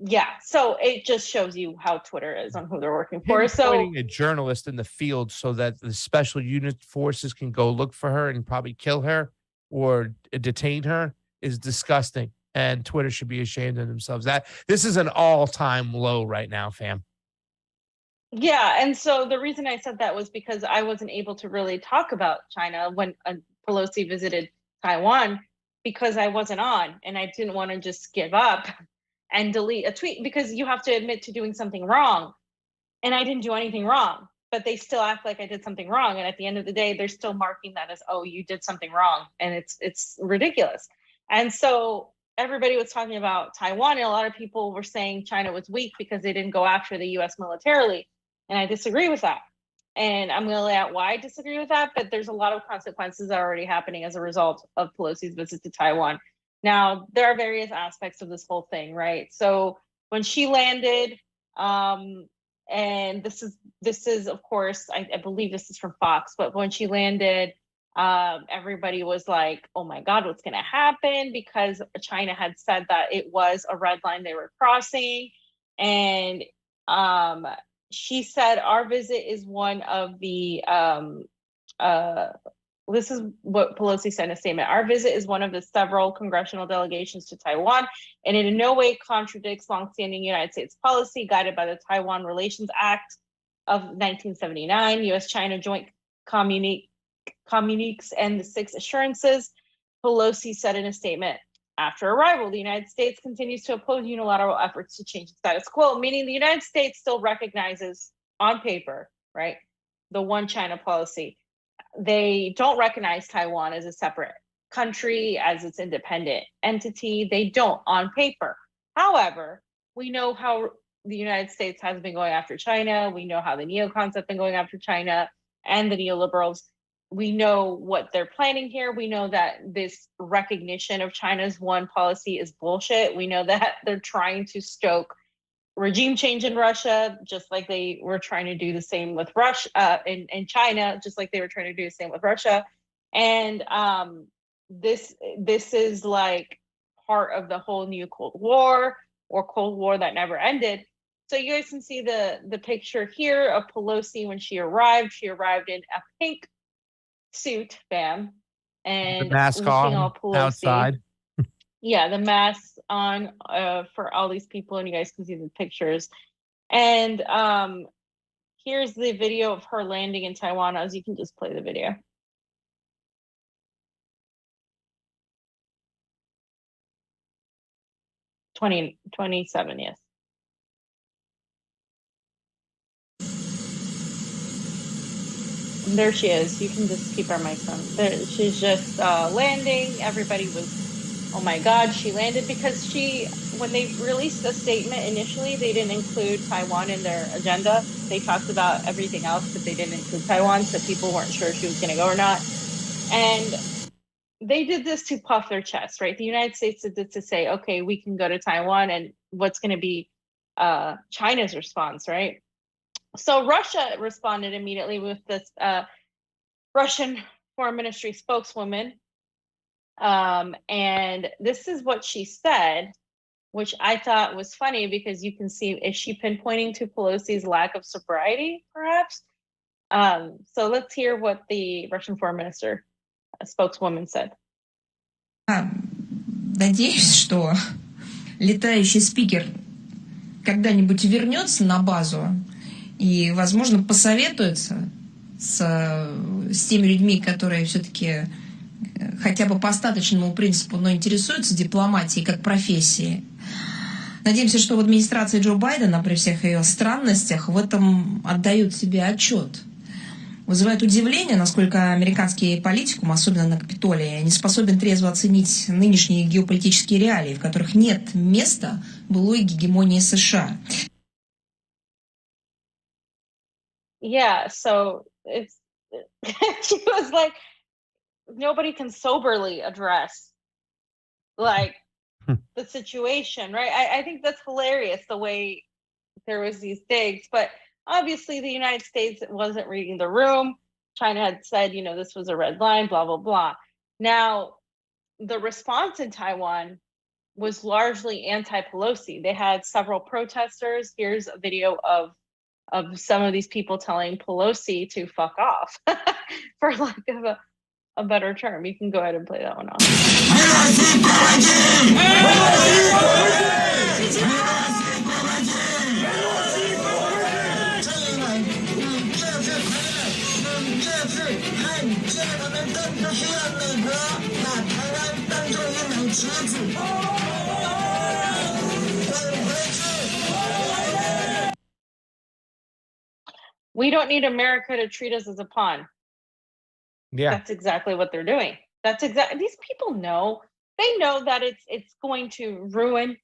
yeah, so it just shows you how Twitter is on who they're working for. So Pointing a journalist in the field so that the special unit forces can go look for her and probably kill her or detain her is disgusting. And Twitter should be ashamed of themselves. This is an all-time low right now, fam. yeah, and so the reason I said that was because I wasn't able to really talk about China when Pelosi visited Taiwan because I wasn't on, and I didn't want to just give up and delete a tweet because you have to admit to doing something wrong. And I didn't do anything wrong, but they still act like I did something wrong. And at the end of the day, they're still marking that as, "Oh, you did something wrong." And it's ridiculous. And so everybody was talking about Taiwan, and a lot of people were saying China was weak because they didn't go after the US militarily. And I disagree with that. And I'm going to lay out why I disagree with that, but there's a lot of consequences that are already happening as a result of Pelosi's visit to Taiwan. Now, there are various aspects of this whole thing, right? So when she landed, and this is of course, I believe this is from Fox, but when she landed, everybody was like, "Oh my God, what's going to happen?" Because China had said that it was a red line they were crossing. And she said, "Our visit is one of the this is what Pelosi said in a statement. Our visit is one of the several congressional delegations to Taiwan, and it in no way contradicts longstanding United States policy guided by the Taiwan Relations Act of 1979, U.S.-China Joint Communiques, and the 6 assurances." Pelosi said in a statement, "After arrival, the United States continues to oppose unilateral efforts to change the status quo," meaning the United States still recognizes on paper, right, the one China policy. They don't recognize Taiwan as a separate country, as its independent entity. They don't on paper. However, we know how the United States has been going after China. We know how the neocons have been going after China and the neoliberals. We know what they're planning here. We know that this recognition of China's one policy is bullshit. We know that they're trying to stoke regime change in Russia, just like they were trying to do the same with Russia, in China, just like they were trying to do the same with Russia. And this is like part of the whole new Cold War, or Cold War that never ended. So you guys can see the picture here of Pelosi when she arrived. She arrived in a pink suit, bam, and The mask looking on all Pelosi. outside. Yeah, the mask on for all these people, and you guys can see the pictures. And here's the video of her landing in Taiwan, as you can just play the video. '27, yes. There she is. You can just keep our mic on. There, she's just landing. Everybody was, oh my God, she landed because when they released the statement initially, they didn't include Taiwan in their agenda. They talked about everything else, but they didn't include Taiwan, so people weren't sure if she was going to go or not. And they did this to puff their chest, right? The United States did this to say, okay, we can go to Taiwan, and what's going to be China's response, right? So Russia responded immediately with this Russian Foreign Ministry spokeswoman. And this is what she said, which I thought was funny because you can see, is she pinpointing to Pelosi's lack of sobriety, perhaps? So let's hear what the Russian Foreign Minister spokeswoman said. Надеюсь, что летающий спикер когда-нибудь вернется на базу и, возможно, посоветуется с теми людьми, которые все-таки хотя бы по остаточному принципу, но интересуются дипломатией как профессией. Надеемся, что в администрации Джо Байдена, при всех ее странностях, в этом отдают себе отчет. Вызывает удивление, насколько американский политикум, особенно на Капитолии, не способен трезво оценить нынешние геополитические реалии, в которых нет места былой гегемонии США. Yeah, so it's she was like, nobody can soberly address like the situation, right? I think that's hilarious the way there was these digs, but obviously the United States wasn't reading the room. China had said, you know, this was a red line, blah, blah, blah. Now, the response in Taiwan was largely anti-Pelosi. They had several protesters. Here's a video of some of these people telling Pelosi to fuck off, for lack of a better term. You can go ahead and play that one off. We don't need America to treat us as a pawn. Yeah. That's exactly what they're doing. That's exactly, these people know, they know that it's going to ruin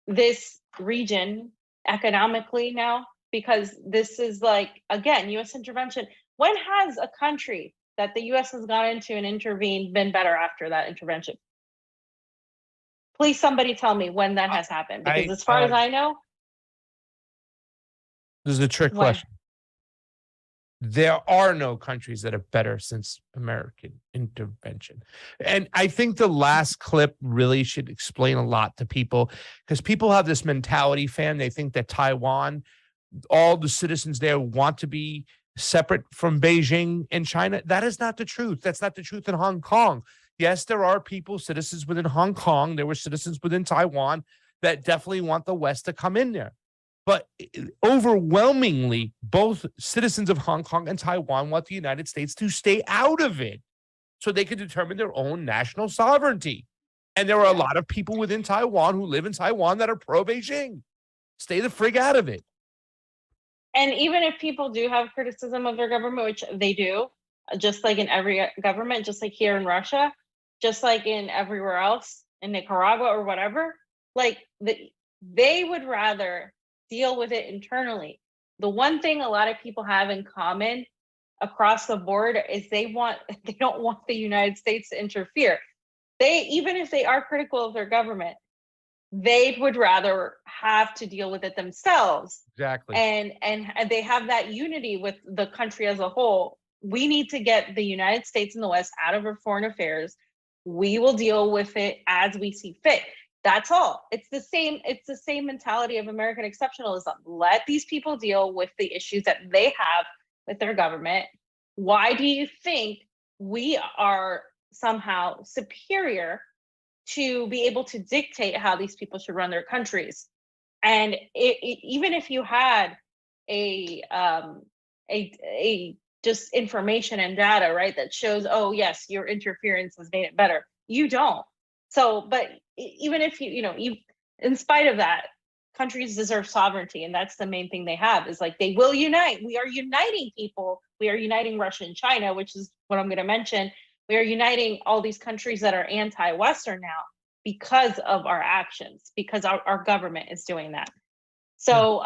this region economically now, because this is like, again, US intervention. When has a country that the US has gone into and intervened been better after that intervention? Please, somebody tell me when that has happened, because as far as I know, this is a trick question. There are no countries that are better since American intervention. And I think the last clip really should explain a lot to people, because people have this mentality, fam. They think that Taiwan, all the citizens there want to be separate from Beijing and China. That is not the truth. That's not the truth in Hong Kong. Yes, there are people, citizens within Hong Kong. There were citizens within Taiwan that definitely want the West to come in there. But overwhelmingly, both citizens of Hong Kong and Taiwan want the United States to stay out of it so they can determine their own national sovereignty. And there are a lot of people within Taiwan who live in Taiwan that are pro-Beijing. Stay the frig out of it. and even if people do have criticism of their government, which they do, just like in every government, just like here in Russia, just like in everywhere else, in Nicaragua or whatever, like they would rather deal with it internally. The one thing a lot of people have in common across the board is they don't want the United States to interfere. Even if they are critical of their government, they would rather have to deal with it themselves. Exactly. And they have that unity with the country as a whole. We need to get the United States and the West out of our foreign affairs. We will deal with it as we see fit. That's all. It's the same mentality of American exceptionalism. Let these people deal with the issues that they have with their government. Why do you think we are somehow superior to be able to dictate how these people should run their countries? And even if you had a just information and data, right, that shows, oh yes, your interference has made it better, you don't. So, but even if you in spite of that, countries deserve sovereignty, and that's the main thing they have, is like they will unite. We are uniting people. We are uniting Russia and China, which is what I'm going to mention. We are uniting all these countries that are anti-Western now because of our actions, because our government is doing that. So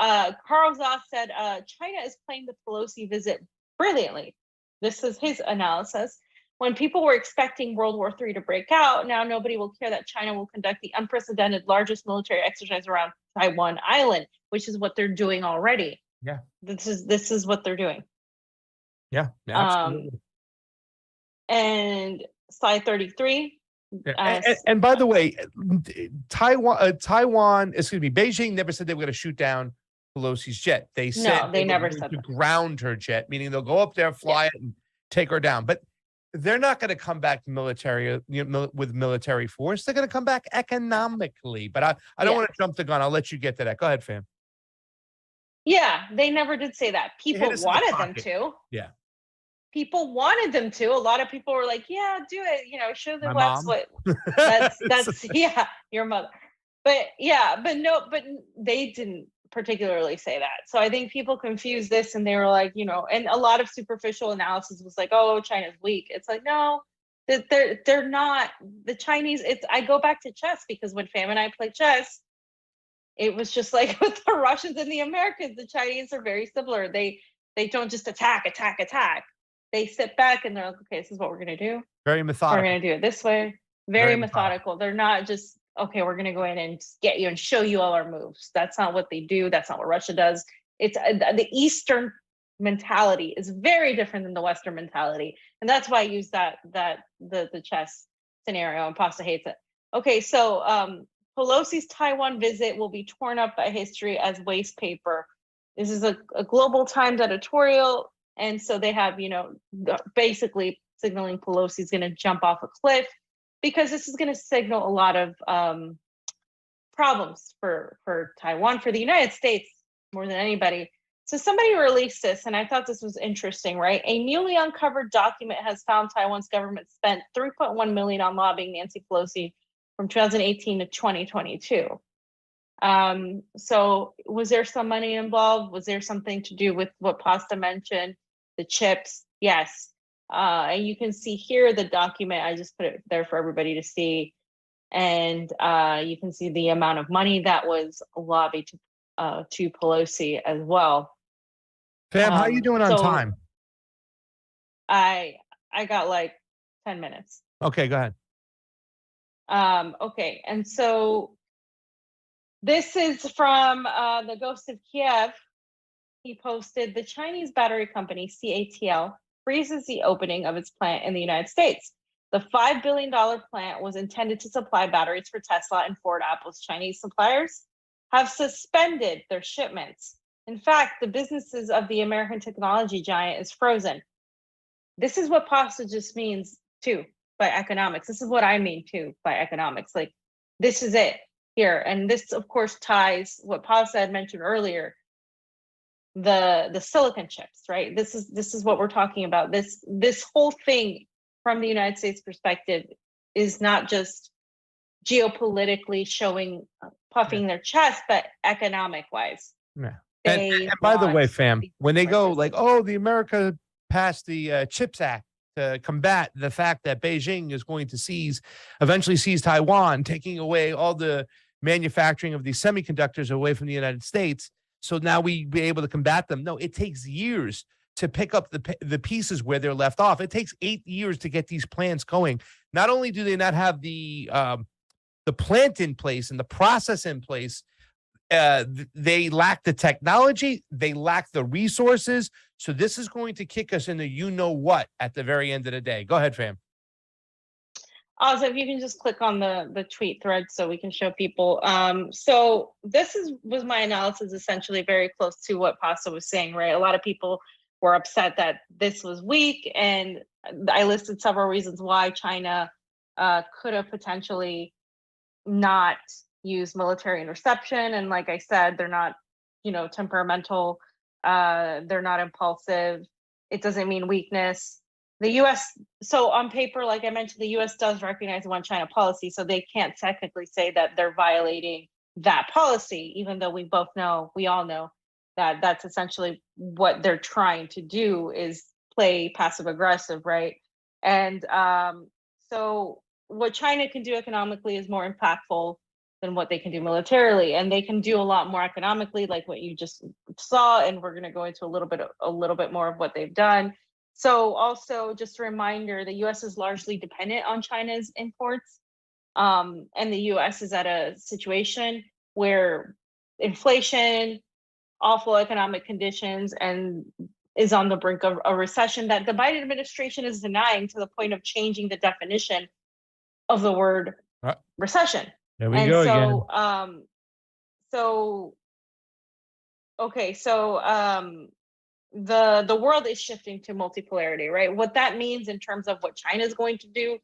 Carl Zoss said, China is playing the Pelosi visit brilliantly. This is his analysis. When people were expecting World War III to break out, now nobody will care that China will conduct the unprecedented largest military exercise around Taiwan Island, which is what they're doing already. Yeah. This is what they're doing. Yeah, absolutely. And slide 33. And by the way, Taiwan, excuse me, Beijing never said they were going to shoot down Pelosi's jet. They said they never were going said to that. ground her jet, meaning they'll go up there, fly it, and take her down. But they're not going to come back with military force. They're going to come back economically. But I don't want to jump the gun. I'll let you get to that. Go ahead, fam. Yeah, they never did say that. People wanted them to. Yeah. People wanted them to. A lot of people were like, yeah, do it. You know, show the My West mom. what that's yeah, your mother. But they didn't particularly say that. So I think people confused this, and they were like, you know, and a lot of superficial analysis was like, oh, China's weak. It's like, no, they're not. The Chinese, I go back to chess, because when Fam and I play chess, it was just like with the Russians and the Americans, the Chinese are very similar. They don't just attack. They sit back and they're like, okay, this is what we're gonna do. Very methodical. We're gonna do it this way. Very methodical. They're not just, okay, we're going to go in and get you and show you all our moves. That's not what they do. That's not what Russia does. It's the Eastern mentality is very different than the Western mentality. And that's why I use the chess scenario, and Pasta hates it. Okay, so Pelosi's Taiwan visit will be torn up by history as waste paper. This is a Global Times editorial. And so they have, you know, basically signaling Pelosi's going to jump off a cliff, because this is going to signal a lot of problems for Taiwan, for the United States more than anybody. So somebody released this, and I thought this was interesting, right? A newly uncovered document has found Taiwan's government spent $3.1 million on lobbying Nancy Pelosi from 2018 to 2022. So was there some money involved? Was there something to do with what Pasta mentioned, the chips? Yes. And you can see here the document. I just put it there for everybody to see. And you can see the amount of money that was lobbied to Pelosi as well. Fam, how are you doing on time? I got like 10 minutes. Okay, go ahead. Okay, and so this is from the Ghost of Kiev. He posted, the Chinese battery company CATL freezes the opening of its plant in the United States. The $5 billion plant was intended to supply batteries for Tesla and Ford. Apple's Chinese suppliers have suspended their shipments. In fact, the businesses of the American technology giant is frozen. This is what Pasta just means too by economics. This is what I mean too by economics. Like, this is it here. And this, of course, ties what Pasta had mentioned earlier, the silicon chips, right? This is what we're talking about. This whole thing from the United States perspective is not just geopolitically showing, puffing their chest, but economic wise. Yeah. And by the way, fam, when they go like, oh, the America passed the CHIPS Act to combat the fact that Beijing is going to eventually seize Taiwan, taking away all the manufacturing of these semiconductors away from the United States. So now we be able to combat them. No, it takes years to pick up the pieces where they're left off. It takes 8 years to get these plants going. Not only do they not have the plant in place and the process in place, they lack the technology, they lack the resources. So this is going to kick us into you-know-what at the very end of the day. Go ahead, fam. Also, if you can just click on the tweet thread so we can show people. So this was my analysis, essentially very close to what Pasta was saying, right? A lot of people were upset that this was weak, and I listed several reasons why China could have potentially not used military interception. And like I said, they're not, temperamental. They're not impulsive. It doesn't mean weakness. The U.S. So on paper, like I mentioned, the U.S. does recognize the one China policy, so they can't technically say that they're violating that policy, even though we all know that that's essentially what they're trying to do, is play passive aggressive, right? And so what China can do economically is more impactful than what they can do militarily, and they can do a lot more economically, like what you just saw, and we're going to go into a little bit more of what they've done. So also just a reminder, the US is largely dependent on China's imports, and the US is at a situation where inflation, awful economic conditions, and is on the brink of a recession that the Biden administration is denying, to the point of changing the definition of the word recession. There we And go so, again. the world is shifting to multipolarity, right? What that means in terms of what China is going to do,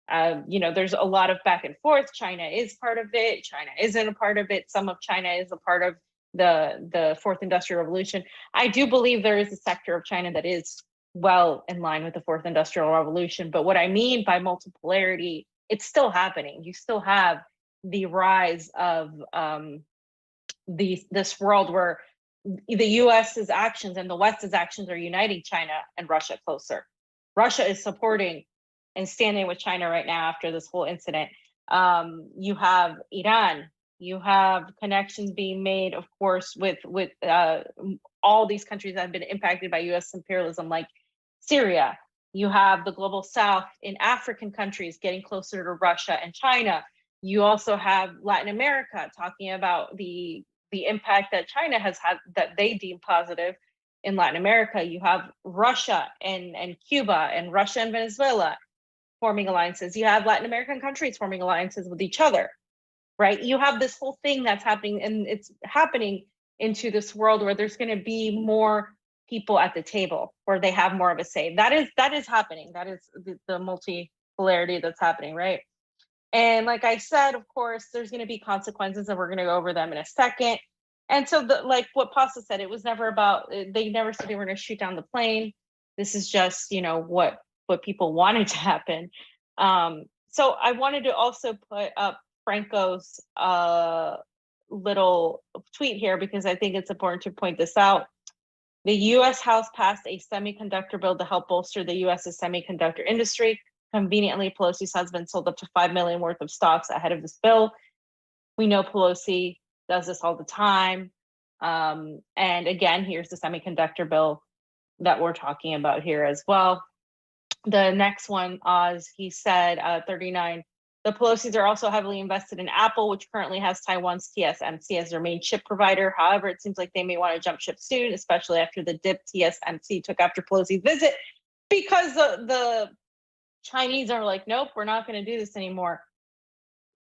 there's a lot of back and forth. China is part of it. China isn't a part of it. Some of China is a part of the fourth industrial revolution. I do believe there is a sector of China that is well in line with the fourth industrial revolution. But what I mean by multipolarity, it's still happening. You still have the rise of this world where the US's actions and the West's actions are uniting China and Russia closer. Russia is supporting and standing with China right now after this whole incident. You have Iran. You have connections being made, of course, with all these countries that have been impacted by US imperialism, like Syria. You have the global South in African countries getting closer to Russia and China. You also have Latin America talking about the impact that China has had that they deem positive in Latin America. You have Russia and Cuba, and Russia and Venezuela forming alliances. You have Latin American countries forming alliances with each other, right? You have this whole thing that's happening, and it's happening into this world where there's going to be more people at the table, where they have more of a say. That is happening. That is the multipolarity that's happening, right? And like I said, of course, there's going to be consequences, and we're going to go over them in a second. And so, like what Pasta said, it was never about. They never said they were going to shoot down the plane. This is just, what people wanted to happen. So I wanted to also put up Franco's little tweet here, because I think it's important to point this out. The U.S. House passed a semiconductor bill to help bolster the U.S.'s semiconductor industry. Conveniently, Pelosi's husband sold up to $5 million worth of stocks ahead of this bill. We know Pelosi does this all the time. And again, here's the semiconductor bill that we're talking about here as well. The next one, Oz, he said, 39, the Pelosi's are also heavily invested in Apple, which currently has Taiwan's TSMC as their main chip provider. However, it seems like they may want to jump ship soon, especially after the dip TSMC took after Pelosi's visit, because the Chinese are like, nope, we're not going to do this anymore.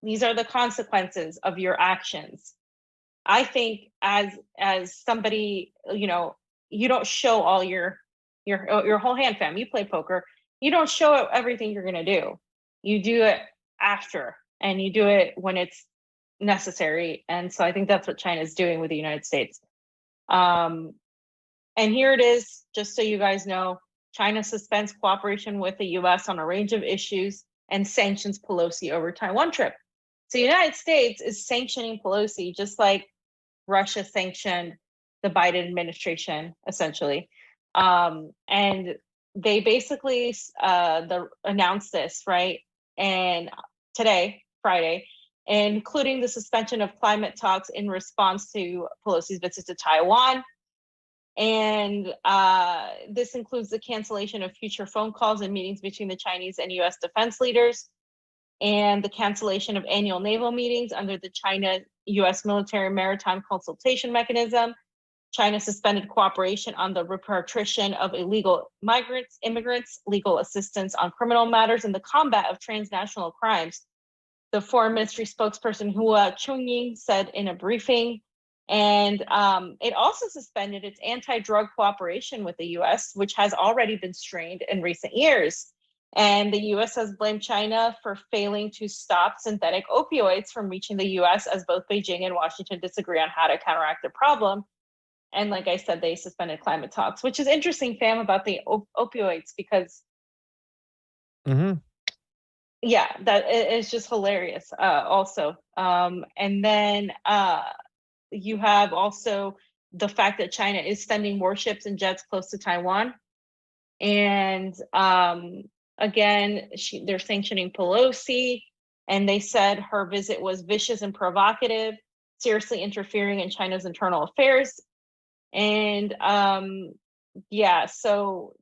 These are the consequences of your actions. I think as somebody, you don't show all your whole hand, fam. You play poker. You don't show everything you're going to do. You do it after, and you do it when it's necessary. And so I think that's what China is doing with the United States. And here it is, just so you guys know, China suspends cooperation with the US on a range of issues and sanctions Pelosi over Taiwan trip. So the United States is sanctioning Pelosi, just like Russia sanctioned the Biden administration, essentially. And they basically announced this, right? And today, Friday, including the suspension of climate talks in response to Pelosi's visit to Taiwan. And this includes the cancellation of future phone calls and meetings between the Chinese and US defense leaders, and the cancellation of annual naval meetings under the China-US military maritime consultation mechanism. China suspended cooperation on the repatriation of illegal immigrants, legal assistance on criminal matters, and the combat of transnational crimes. The Foreign Ministry spokesperson Hua Chunying said in a briefing. And it also suspended its anti-drug cooperation with the US, which has already been strained in recent years. And the US has blamed China for failing to stop synthetic opioids from reaching the US, as both Beijing and Washington disagree on how to counteract the problem. And like I said, they suspended climate talks, which is interesting, fam, about the opioids, because Yeah, it's just hilarious. Also, and then you have also the fact that China is sending warships and jets close to Taiwan, and again, they're sanctioning Pelosi, and they said her visit was vicious and provocative, seriously interfering in China's internal affairs, and yeah, so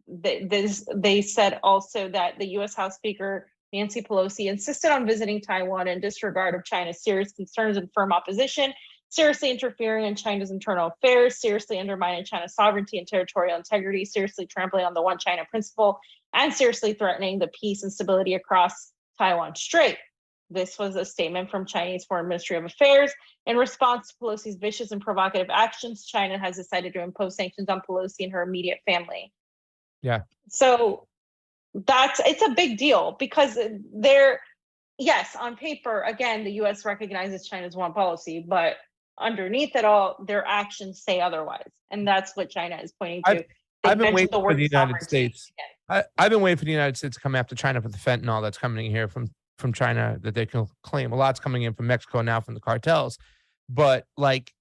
they said also that the U.S. House Speaker Nancy Pelosi insisted on visiting Taiwan in disregard of China's serious concerns and firm opposition, seriously interfering in China's internal affairs, seriously undermining China's sovereignty and territorial integrity, seriously trampling on the One China principle, and seriously threatening the peace and stability across Taiwan Strait. This was a statement from Chinese Foreign Ministry of Affairs. In response to Pelosi's vicious and provocative actions, China has decided to impose sanctions on Pelosi and her immediate family. Yeah. So it's a big deal because yes, on paper, again, the U.S. recognizes China's one policy, but underneath it all, their actions say otherwise. And that's what China is pointing to. I've been waiting for the United States. I've been waiting for the United States to come after China for the fentanyl that's coming in here from China that they can claim. A lot's coming in from Mexico now from the cartels. But like,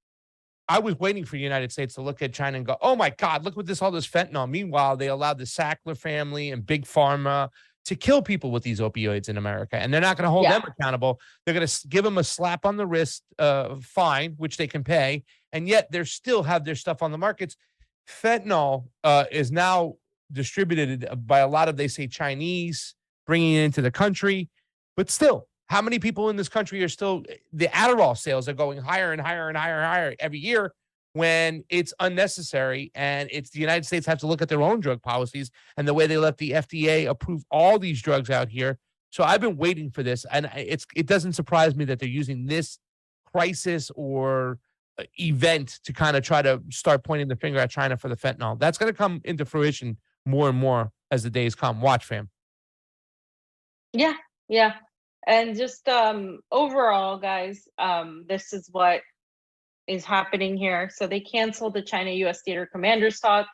I was waiting for the United States to look at China and go, oh my God, look what all this fentanyl. Meanwhile, they allowed the Sackler family and Big Pharma to kill people with these opioids in America. And they're not going to hold them accountable. They're going to give them a slap on the wrist fine, which they can pay. And yet they still have their stuff on the markets. Fentanyl is now distributed by a lot of, they say, Chinese, bringing it into the country. But still, how many people in this country are still, the Adderall sales are going higher and higher and higher and higher every year when it's unnecessary. And it's the United States have to look at their own drug policies and the way they let the FDA approve all these drugs out here. So I've been waiting for this. And it doesn't surprise me that they're using this crisis or event to kind of try to start pointing the finger at China for the fentanyl. That's going to come into fruition more and more as the days come. Watch, fam. Yeah. Yeah. And just overall, guys, this is what is happening here. So they canceled the China-U.S. Theater Commanders talk.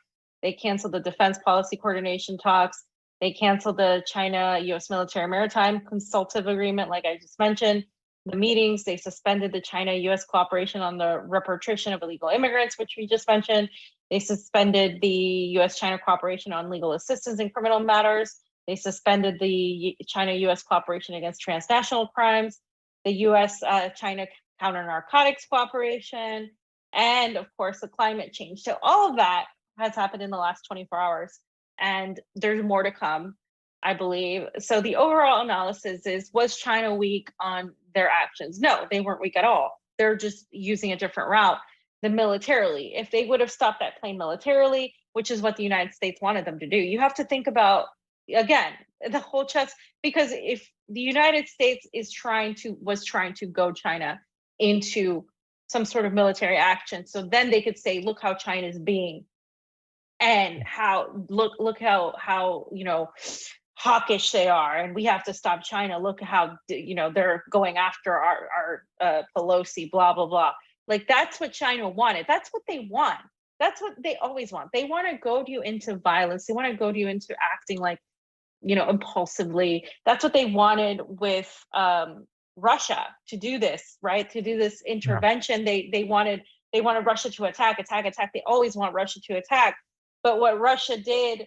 They canceled the Defense Policy Coordination talks. They canceled the China-U.S. Military Maritime Consultative Agreement, like I just mentioned. The meetings, they suspended the China-U.S. cooperation on the repatriation of illegal immigrants, which we just mentioned. They suspended the U.S.-China cooperation on legal assistance in criminal matters. They suspended the China-U.S. cooperation against transnational crimes, the U.S.-China counter-narcotics cooperation, and of course, the climate change. So all of that has happened in the last 24 hours, and there's more to come, I believe. So the overall analysis is, was China weak on their actions? No, they weren't weak at all. They're just using a different route than militarily. If they would have stopped that plane militarily, which is what the United States wanted them to do, you have to think about, again, the whole chess, because if the United States was trying to go China into some sort of military action, so then they could say, look how China is being, and look how hawkish they are, and we have to stop China. Look how they're going after our Pelosi, blah blah blah. Like, that's what China wanted. That's what they want. That's what they always want. They want to goad you into violence. They want to goad you into acting like, impulsively. That's what they wanted with Russia, to do this, right? To do this intervention. Yeah. They wanted Russia to attack. They always want Russia to attack. But what Russia did,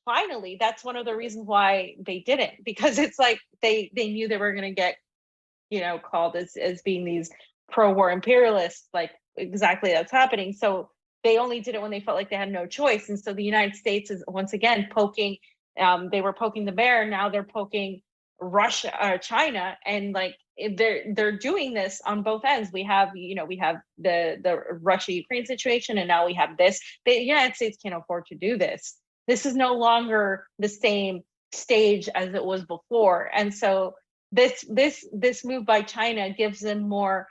finally, that's one of the reasons why they didn't, because it's like they knew they were going to get, called as being these pro-war imperialists, like exactly that's happening. So they only did it when they felt like they had no choice. And so the United States is once again poking, they were poking the bear, now they're poking China, and like they're doing this on both ends. We have the Russia-Ukraine situation, and now we have this. The United States can't afford to do this. This is no longer the same stage as it was before. And so this move by China gives them more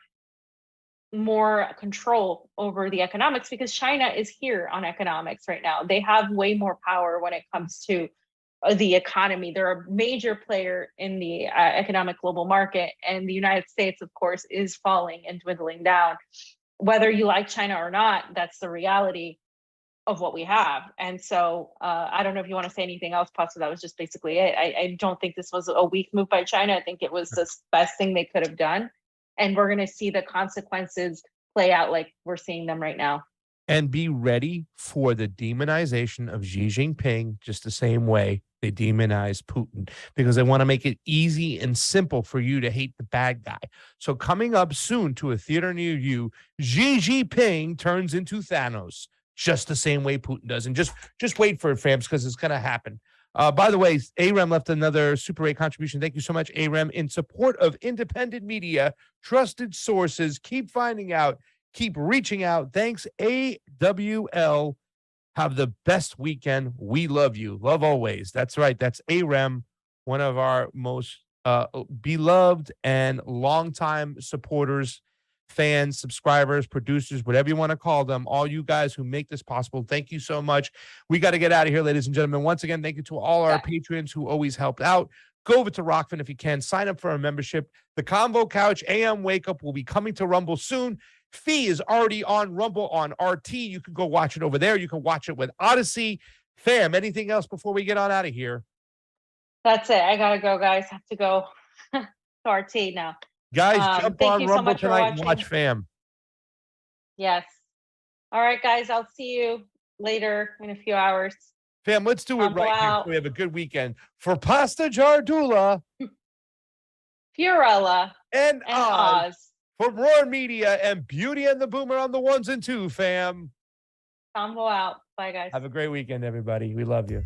control over the economics, because China is here on economics right now. They have way more power when it comes to the economy. They're a major player in the economic global market, and the United States, of course, is falling and dwindling down. Whether you like China or not, that's the reality. of what we have. And so I don't know if you want to say anything else, Pastor. That was just basically it. I don't think this was a weak move by China. I think it was the best thing they could have done. And we're going to see the consequences play out like we're seeing them right now. And be ready for the demonization of Xi Jinping just the same way they demonize Putin, because they want to make it easy and simple for you to hate the bad guy. So coming up soon to a theater near you, Xi Jinping turns into Thanos just the same way Putin does. And just wait for it, fams, because it's going to happen. By the way, AREM left another Super 8 contribution. Thank you so much, AREM, in support of independent media, trusted sources. Keep finding out. Keep reaching out. Thanks, AWL. Have the best weekend. We love you. Love always. That's right. That's AREM, one of our most beloved and longtime supporters, fans, subscribers, producers, whatever you want to call them, all you guys who make this possible. Thank you so much. We got to get out of here, ladies and gentlemen. Once again, thank you to all our patrons who always helped out. Go over to Rockfin if you can. Sign up for a membership. The Convo Couch AM Wake Up will be coming to Rumble soon. Fee is already on Rumble on RT. You can go watch it over there. You can watch it with Odyssey. Fam, anything else before we get on out of here? That's it. I got to go, guys. Have to go to RT now. Guys, jump thank on you so Rumble much for tonight and watching. watch Fam. Yes. All right, guys. I'll see you later in a few hours. Fam, let's do it Rumble right here out. so we have a good weekend. For Pasta Jardula Fiorella and and Oz. For Roar Media and Beauty and the Boomer on the ones and two, fam. Combo out. Bye, guys. Have a great weekend, everybody. We love you.